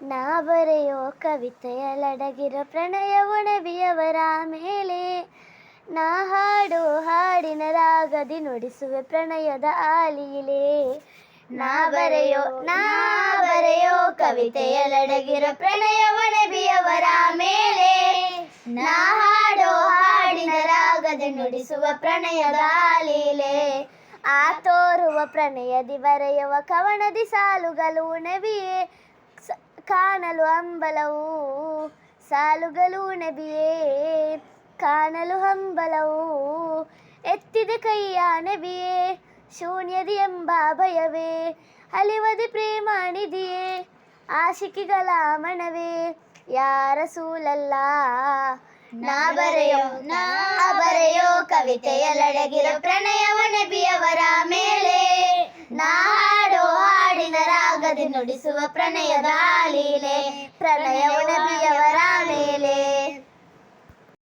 ನಾ ಬರೆಯೋ ಕವಿತೆಯಲಡಗಿರೋ ಪ್ರಣಯವು ನಬಿಯವರ ಮೇಲೆ. ನಾ ಹಾಡೋ ಹಾಡಿನ ರಾಗದಿ ನುಡಿಸುವೆ ಪ್ರಣಯದ ಆಲೀಲೆ. ನಾ ಬರೆಯೋ ಕವಿತೆಯಲಡಗಿರೋ ಪ್ರಣಯವು ನಬಿಯವರ ಮೇಲೆ. ನಾ ಹಾಡೋ ಹಾಡಿನ ರಾಗದಿ ನುಡಿಸುವ ಪ್ರಣಯದ ಆಲೀಲೆ. ಆ ತೋರುವ ಪ್ರಣಯದಿ ಬರೆಯುವ ಕವನದಿ ಸಾಲುಗಳು ನಬಿಯೇ. ಕಾಣಲು ಹಂಬಲವು ಸಾಲುಗಳು ನಬಿಯೇ. ಕಾಣಲು ಹಂಬಲವು ಎತ್ತಿದೆ ಕೈಯ ನಬಿಯೇ. ಶೂನ್ಯದಿ ಎಂಬ ಭಯವೇ ಅಲಿವದಿ ಪ್ರೇಮ ನಿಧಿಯೇ. ಆಶಿಕಿಗಳ ಮನವೇ ಯಾರ ಸೂಲಲ್ಲ. ನಾ ಬರೆಯೋ ಕವಿತೆಯಲಡಗಿರೋ ಪ್ರಣಯವ ನಬಿಯವರ ಮೇಲೆ. ನಾ ಹಾಡೋ ಹಾಡಿನ ರಾಗದಿ ನುಡಿಸುವ ಪ್ರಣಯದ ಲೀಲೆ. ಪ್ರಣಯವ